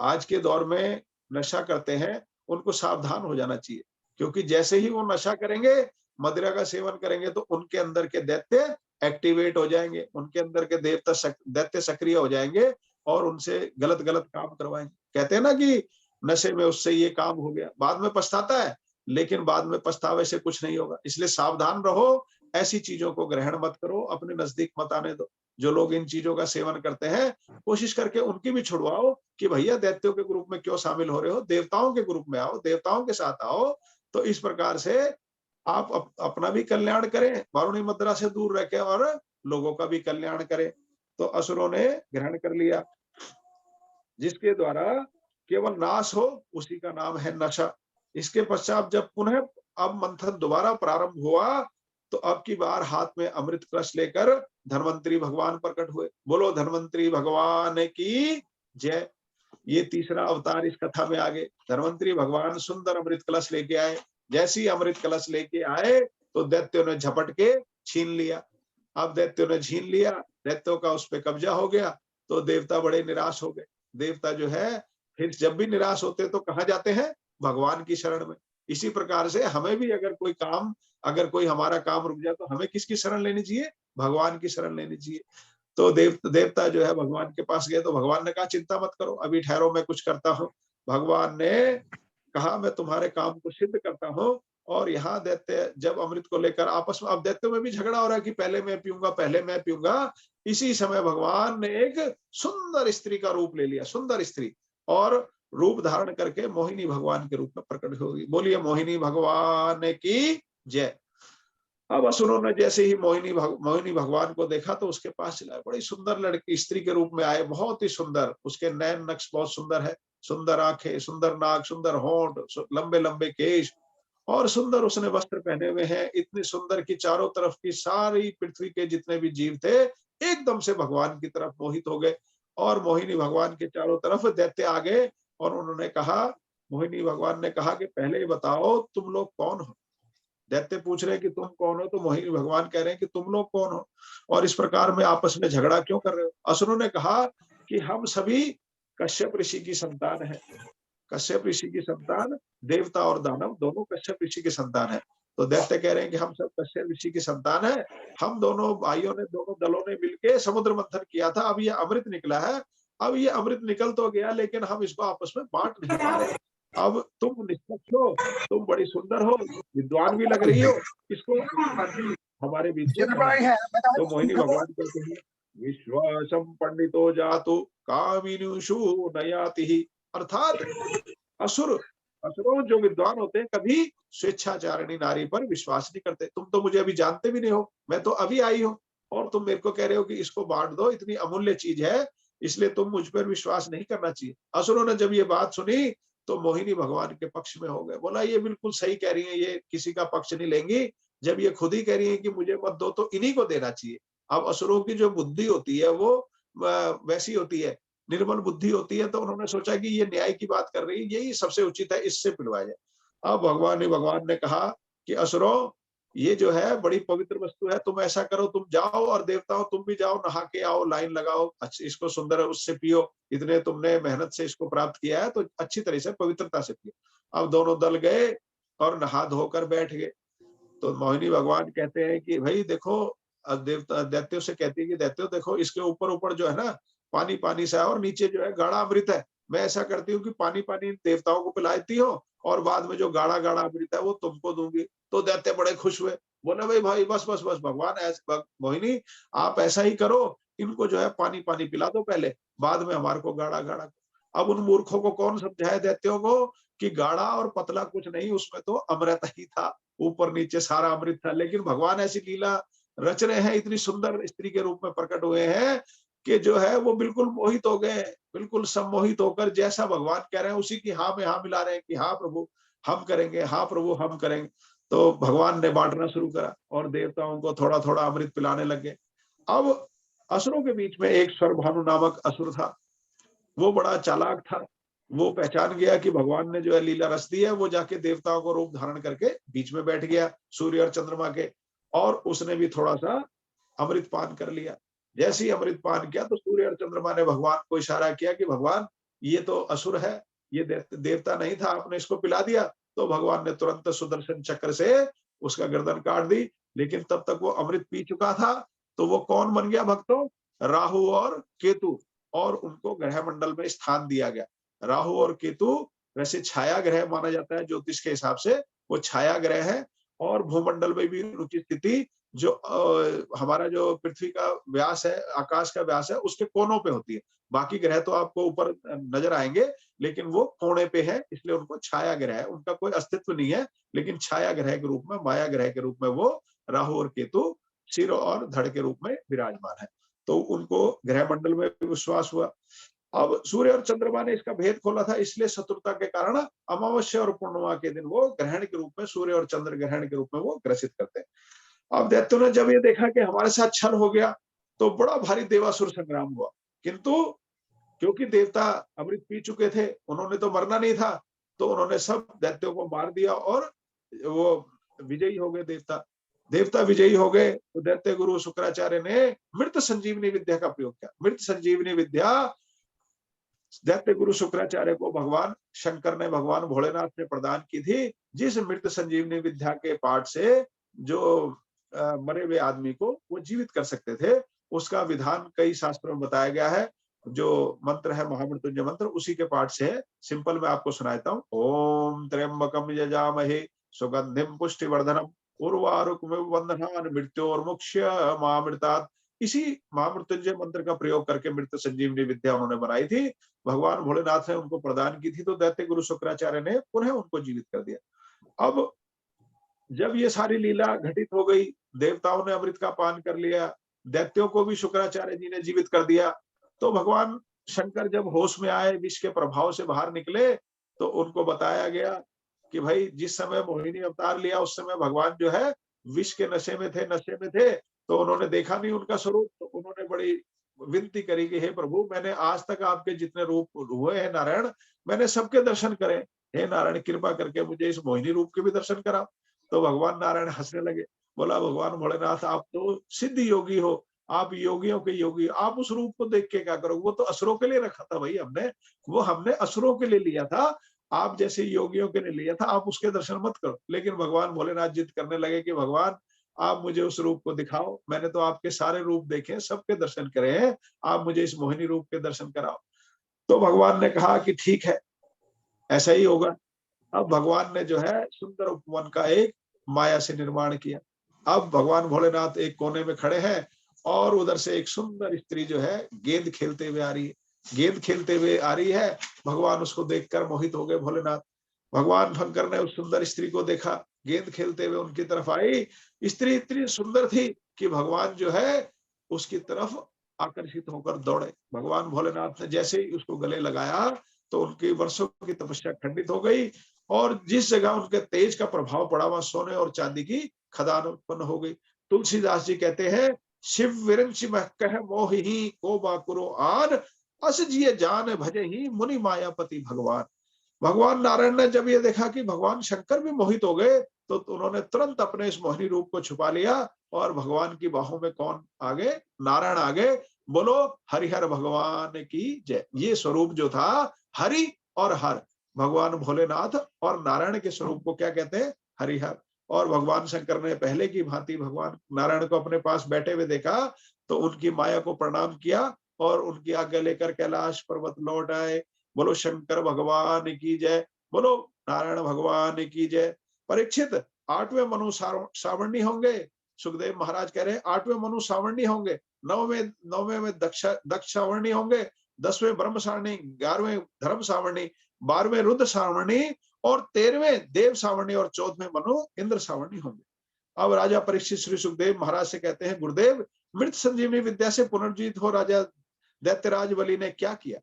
आज के दौर में नशा करते हैं उनको सावधान हो जाना चाहिए, क्योंकि जैसे ही वो नशा करेंगे, मदिरा का सेवन करेंगे, तो उनके अंदर के दैत्य एक्टिवेट हो जाएंगे, उनके अंदर के दैत्य सक्रिय हो जाएंगे और उनसे गलत गलत काम करवाएंगे। कहते हैं ना कि नशे में उससे ये काम हो गया, बाद में पछताता है, लेकिन बाद में पछतावे से कुछ नहीं होगा। इसलिए सावधान रहो, ऐसी चीजों को ग्रहण मत करो, अपने नजदीक मत आने दो। जो लोग इन चीजों का सेवन करते हैं, कोशिश करके उनकी भी छुड़वाओ कि भैया दैत्यों के ग्रुप में क्यों शामिल हो रहे हो, देवताओं के ग्रुप में आओ, देवताओं के साथ आओ। तो इस प्रकार से आप अपना भी कल्याण करें, वारुणी मदरा से दूर रह के, और लोगों का भी कल्याण करें। तो असुरों ने ग्रहण कर लिया, जिसके द्वारा केवल नाश हो, उसी का नाम है नशा। इसके पश्चात जब पुनः अब मंथन दोबारा प्रारंभ हुआ, तो अब की बार हाथ में अमृत कलश लेकर धन्वंतरी भगवान प्रकट हुए। बोलो धन्वंतरी भगवान की जय। ये तीसरा अवतार इस कथा में आगे धन्वंतरी भगवान सुंदर अमृत कलश लेके आए। जैसे ही अमृत कलश लेके आए तो दैत्यों ने झपट के छीन लिया। अब दैत्यों ने छीन लिया, दैत्यों का उस पर कब्जा हो गया, तो देवता बड़े निराश हो गए। देवता जो है फिर जब भी निराश होते तो कहाँ जाते हैं? भगवान की शरण में। इसी प्रकार से हमें भी अगर कोई हमारा काम रुक जाए तो हमें किसकी शरण लेनी चाहिए? भगवान की शरण लेनी चाहिए। तो देवता जो है भगवान के पास गए, तो भगवान ने कहा चिंता मत करो, अभी ठहरो, मैं कुछ करता हूँ। भगवान ने कहा मैं तुम्हारे काम को सिद्ध करता हूँ। और यहाँ दैत्य जब अमृत को लेकर आपस में, अब दैत्यों में भी झगड़ा हो रहा है कि पहले मैं पीऊंगा, पहले मैं पीऊंगा। इसी समय भगवान ने एक सुंदर स्त्री का रूप ले लिया, सुंदर स्त्री, और रूप धारण करके मोहिनी भगवान के रूप में प्रकट होगी। बोलिए मोहिनी भगवान की जय। अब असुरों ने जैसे ही मोहिनी भगवान को देखा तो उसके पास चलाए, बड़ी सुंदर लड़की स्त्री के रूप में आए, बहुत ही सुंदर, उसके नैन नक्श बहुत सुंदर है, सुंदर आंखें, सुंदर नाक, सुंदर होंठ, लंबे लंबे केश, और सुंदर उसने वस्त्र पहने हुए हैं, इतनी सुंदर कि चारों तरफ की सारी पृथ्वी के जितने भी जीव थे एकदम से भगवान की तरफ मोहित हो गए। और मोहिनी भगवान के चारों तरफ दैत्य आ गए और उन्होंने कहा, मोहिनी भगवान ने कहा कि पहले ही बताओ तुम लोग कौन हो। दैत्य पूछ रहे हैं कि तुम कौन हो, तो मोहिनी भगवान कह रहे हैं कि तुम लोग कौन हो और इस प्रकार में आपस में झगड़ा क्यों कर रहे हो। असुरों ने कहा कि हम सभी कश्यप ऋषि की संतान है। कश्यप ऋषि की संतान, देवता और दानव दोनों कश्यप ऋषि की संतान है। तो दैत्य कह रहे हैं कि हम सब कश्यप ऋषि की संतान है, हम दोनों भाइयों ने, दोनों दलों ने मिलके समुद्र मंथन किया था, अब ये अमृत निकला है। अब ये अमृत निकल तो गया लेकिन हम इसको आपस में बांट नहीं पा रहे। अब तुम निष्पक्ष हो, तुम बड़ी सुंदर हो, विद्वान भी लग रही हो, इसको हमारे बीच में बांट दो। तो मोहिनी भगवान कहते हैं, विश्वासम पंडितो जातु कामिनुषु नयाति। अर्थात असुर, असुरों जो विद्वान होते हैं कभी स्वेच्छाचारिणी नारी पर विश्वास नहीं करते। तुम तो मुझे अभी जानते भी नहीं हो, मैं तो अभी आई हूँ और तुम मेरे को कह रहे हो कि इसको बांट दो, इतनी अमूल्य चीज है, इसलिए तुम मुझ पर विश्वास नहीं करना चाहिए। असुरों ने जब ये बात सुनी तो मोहिनी भगवान के पक्ष में हो गए, बोला ये बिल्कुल सही कह रही है, ये किसी का पक्ष नहीं लेंगी। जब ये खुद ही कह रही है कि मुझे मत दो तो इन्हीं को देना चाहिए। अब असुरों की जो बुद्धि होती है वो वैसी होती है, निर्मल बुद्धि होती है, तो उन्होंने सोचा कि ये न्याय की बात कर रही है, यही सबसे उचित है, इससे पिलवाया जाए। अब भगवान ने कहा कि असुरों, ये जो है बड़ी पवित्र वस्तु है, तुम ऐसा करो, तुम जाओ और देवताओं तुम भी जाओ, नहा के आओ, लाइन लगाओ, इसको सुंदर उससे पियो, इतने तुमने मेहनत से इसको प्राप्त किया है तो अच्छी तरह से पवित्रता से पियो। अब दोनों दल गए और नहा धोकर बैठ गए। तो मोहिनी भगवान कहते हैं कि भाई देखो, देवता दैत्यों से कहती है कि दैत्यों देखो, इसके ऊपर ऊपर जो है ना पानी पानी सा है और नीचे जो है गाढ़ा अमृत है। मैं ऐसा करती हूँ कि पानी पानी देवताओं को पिलाती हूँ और बाद में जो गाढ़ा गाढ़ा अमृत है वो तुमको दूंगी। तो दैत्य बड़े खुश हुए, बोले भाई भाई बस बस बस भगवान, मोहिनी आप ऐसा ही करो, इनको जो है पानी पानी पिला दो पहले, बाद में हमारे को गाढ़ा गाढ़ा। अब उन मूर्खों को कौन समझाए दैत्यों को कि गाढ़ा और पतला कुछ नहीं, उसमें तो अमृत ही था, ऊपर नीचे सारा अमृत था। लेकिन भगवान ऐसी लीला रच रहे हैं, इतनी सुंदर स्त्री के रूप में प्रकट हुए हैं कि जो है वो बिल्कुल मोहित हो गए, बिल्कुल सम्मोहित होकर जैसा भगवान कह रहे हैं उसी की हाँ में हाँ मिला रहे हैं कि हाँ प्रभु हम करेंगे, हाँ प्रभु हम करेंगे। तो भगवान ने बांटना शुरू करा और देवताओं को थोड़ा थोड़ा अमृत पिलाने लगे। अब असुरों के बीच में एक स्वरभानु नामक असुर था, वो बड़ा चालाक था। वो पहचान गया कि भगवान ने जो है लीला रच दी है, वो जाके देवताओं को रूप धारण करके बीच में बैठ गया सूर्य और चंद्रमा के, और उसने भी थोड़ा सा अमृत पान कर लिया। जैसे ही अमृत पान किया तो सूर्य और चंद्रमा ने भगवान को इशारा किया कि भगवान ये तो असुर है, ये देवता नहीं था, आपने इसको पिला दिया। तो भगवान ने तुरंत सुदर्शन चक्र से उसका गर्दन काट दी। लेकिन तब तक वो अमृत पी चुका था। तो वो कौन बन गया भक्तों? राहु और केतु, और उनको ग्रह मंडल में स्थान दिया गया। राहु और केतु वैसे छाया ग्रह माना जाता है ज्योतिष के हिसाब से, वो छाया ग्रह है। और भूमंडल में भी उनकी स्थिति जो हमारा जो पृथ्वी का व्यास है, आकाश का व्यास है, उसके कोनों पे होती है। बाकी ग्रह तो आपको ऊपर नजर आएंगे, लेकिन वो कोने पे है, इसलिए उनको छाया ग्रह है, उनका कोई अस्तित्व नहीं है। लेकिन छाया ग्रह के रूप में, माया ग्रह के रूप में वो राहु और केतु सिर और धड़ के रूप में विराजमान है। तो उनको ग्रह मंडल में विश्वास हुआ। अब सूर्य और चंद्रमा ने इसका भेद खोला था, इसलिए शत्रुता के कारण अमावस्या और पूर्णिमा के दिन वो ग्रहण के रूप में, सूर्य और चंद्र ग्रहण के रूप में वो ग्रसित करते हैं। अब दैत्यों ने जब ये देखा कि हमारे साथ छल हो गया, तो बड़ा भारी देवासुर संग्राम हुआ। किंतु क्योंकि देवता अमृत पी चुके थे, उन्होंने तो मरना नहीं था, तो उन्होंने सब दैत्यों को मार दिया और वो विजयी हो गए। देवता देवता विजयी हो गए। तो दैत्य गुरु शुक्राचार्य ने मृत संजीवनी विद्या का प्रयोग किया। मृत संजीवनी विद्या दैत्य गुरु शुक्राचार्य को भगवान शंकर ने, भगवान भोलेनाथ ने प्रदान की थी, जिस मृत संजीवनी विद्या के पाठ से जो मरे हुए आदमी को वो जीवित कर सकते थे। उसका विधान कई शास्त्रों में बताया गया है। जो मंत्र है महामृत्युंजय मंत्र, उसी के पाठ से है। सिंपल मैं आपको सुनाता हूँ। ओम त्र्यंबकम यजामहे सुगंधिम पुष्टिवर्धनम उर्वारुकमिव बन्धनान् मृत्योर्मुक्ष्य मामृतात्। इसी महामृत्युंजय मंत्र का प्रयोग करके मृत्यु संजीवनी विद्या उन्होंने बनाई थी। भगवान भोलेनाथ ने उनको प्रदान की थी, तो दैत्य गुरु शुक्राचार्य ने पुनः उनको जीवित कर दिया। अब जब ये सारी लीला घटित हो गई, देवताओं ने अमृत का पान कर लिया, दैत्यों को भी शुक्राचार्य जी ने जीवित कर दिया, तो भगवान शंकर जब होश में आए, विष के प्रभाव से बाहर निकले, तो उनको बताया गया कि भाई जिस समय मोहिनी अवतार लिया उस समय भगवान जो है विष के नशे में थे, तो उन्होंने देखा नहीं उनका स्वरूप। तो उन्होंने बड़ी विनती करी कि हे प्रभु, मैंने आज तक आपके जितने रूप हुए हैं नारायण, मैंने सबके दर्शन करे, हे नारायण कृपा करके मुझे इस मोहिनी रूप के भी दर्शन कराओ। तो भगवान नारायण हंसने लगे, बोला भगवान भोलेनाथ आप तो सिद्ध योगी हो, आप योगियों के योगी, आप उस रूप को देख के क्या करोगे, वो तो असुरों के लिए रखा था भाई हमने, वो हमने असुरों के लिए लिया था, आप जैसे योगियों के लिए लिया था, आप उसके दर्शन मत करो। लेकिन भगवान भोलेनाथ जिद करने लगे कि भगवान आप मुझे उस रूप को दिखाओ, मैंने तो आपके सारे रूप देखे, सबके दर्शन करे हैं, आप मुझे इस मोहिनी रूप के दर्शन कराओ। तो भगवान ने कहा कि ठीक है, ऐसा ही होगा। अब भगवान ने जो है सुंदर उपवन का एक माया से निर्माण किया। अब भगवान भोलेनाथ एक कोने में खड़े हैं और उधर से एक सुंदर स्त्री जो है गेंद खेलते हुए आ रही है, गेंद खेलते हुए आ रही है। भगवान उसको देखकर मोहित हो गए भोलेनाथ। भगवान शंकर ने उस सुंदर स्त्री को देखा, गेंद खेलते हुए उनकी तरफ आई। स्त्री इतनी सुंदर थी कि भगवान जो है उसकी तरफ आकर्षित होकर दौड़े। भगवान भोलेनाथ ने जैसे ही उसको गले लगाया, तो उनकी वर्षों की तपस्या खंडित हो गई और जिस जगह उनके तेज का प्रभाव पड़ा वहां सोने और चांदी की खदान उत्पन्न हो गई। तुलसीदास जी कहते हैं, शिव विरंच मह कह मोहि को बाकुरो आन, अस जिय जान भजे ही मुनि मायापति भगवान। भगवान नारायण ने जब ये देखा कि भगवान शंकर भी मोहित हो गए, तो उन्होंने तुरंत अपने इस मोहिनी रूप को छुपा लिया और भगवान की बाहों में कौन आगे, नारायण आगे। बोलो हरिहर भगवान की जय। ये स्वरूप जो था हरि और हर, भगवान भोलेनाथ और नारायण के स्वरूप को क्या कहते हैं, हरिहर। और भगवान शंकर ने पहले की भांति भगवान नारायण को अपने पास बैठे हुए देखा, तो उनकी माया को प्रणाम किया और उनकी आज्ञा लेकर कैलाश पर्वत लौट आए। बोलो शंकर भगवान की जय, बोलो नारायण भगवान की जय। परीक्षित 8वें मनु सावरणी होंगे। सुखदेव महाराज कह रहे हैं 8वें मनु सावरणी होंगे, 9वें में दक्ष सावरणी होंगे, 10वें ब्रह्म सावरणी, 11वें धर्म सावरणी, 12वें रुद्र सावरणी और 13वें देव सावरणी और 14वें मनु इंद्र सावरणी होंगे। अब राजा परीक्षित श्री सुखदेव महाराज से कहते हैं, गुरुदेव मृत संजीवनी विद्या से पुनर्जीवित हो राजा दैत्यराज बलि ने क्या किया।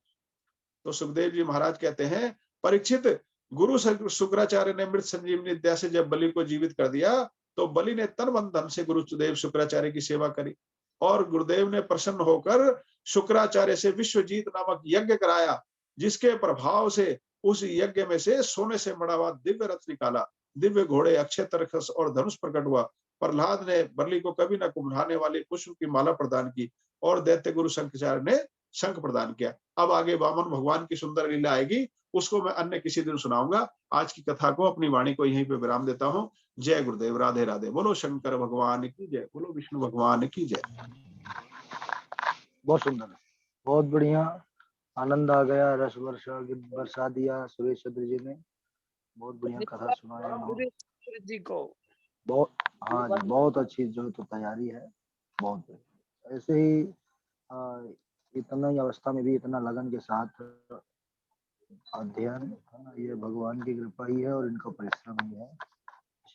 तो सुखदेव जी महाराज कहते हैं, परीक्षित गुरु शुक्राचार्य ने मृत संजीवनी विद्या से जब बलि को जीवित कर दिया, तो बलि ने तन मन धन से गुरुदेव शुक्राचार्य की सेवा करी और गुरुदेव ने प्रसन्न होकर शुक्राचार्य से विश्वजीत नामक यज्ञ कराया, जिसके प्रभाव से उस यज्ञ में से सोने से मड़ा हुआ दिव्य रथ निकाला, दिव्य घोड़े, अक्षय तरकस और धनुष प्रकट हुआ। प्रहलाद ने बलि को कभी न कुम्भलाने वाली पुष्प की माला प्रदान की और दैत्य गुरु शंकराचार्य ने शंख प्रदान किया। अब आगे वामन भगवान की सुंदर लीला आएगी, उसको मैं अन्य किसी दिन सुनाऊंगा। आज की कथा को, अपनी वाणी को यहीं पे विराम देता हूँ। जय गुरुदेव, राधे राधे। बोलो शंकर भगवान की जय, बोलो विष्णु भगवान की जय। बहुत सुंदर, बहुत बढ़िया, आनंद आ गया, रस वर्षा बरसा दिया सुरेश चंद्र जी ने। बहुत बढ़िया कथा सुनाया उन्होंने जी को। बहुत, हाँ जी, बहुत अच्छी जो तो तैयारी है, बहुत बढ़िया। ऐसे ही इतना ही अवस्था में भी इतना लगन के साथ अध्ययन, ये भगवान की कृपा ही है और इनका परिश्रम ही है।